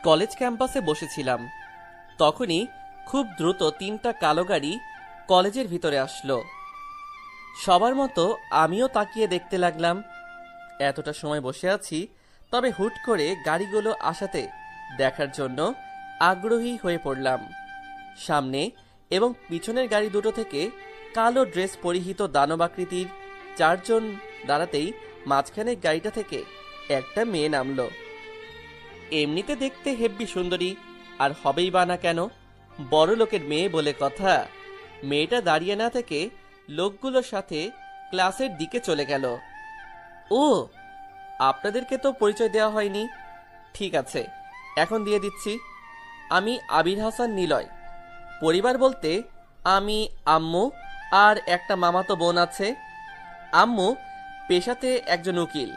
College ক্যাম্পাসে বসেছিলাম, তখনই খুব দ্রুত 3টা কালো গাড়ি কলেজের ভিতরে আসলো। সবার মতো আমিও তাকিয়ে দেখতে লাগলাম। এতটা সময় বসে আছি, তবে হুট করে গাড়িগুলো আসাতে দেখার জন্য আগ্রহী হয়ে পড়লাম। সামনে এবং পিছনের গাড়ি দুটো থেকে কালো ড্রেস পরিহিত দানবাকৃতির 4জন দাঁড়াতেই মাঝখানের গাড়িটা থেকে একটা মেয়ে নামলো। এমনিতে দেখতে হেব্বি সুন্দরী, আর হবেই বা না কেন, বড় লোকের মেয়ে বলে কথা। মেয়েটা দাঁড়িয়ে না থেকে লোকগুলোর সাথে ক্লাসের দিকে চলে গেল। ও, আপনাদেরকে তো পরিচয় দেওয়া হয়নি। ঠিক আছে, এখন দিয়ে দিচ্ছি। আমি আবির হাসান নিলয়। পরিবার বলতে আমি, আম্মু আর একটা মামাতো বোন আছে। আম্মু পেশাতে একজন উকিল,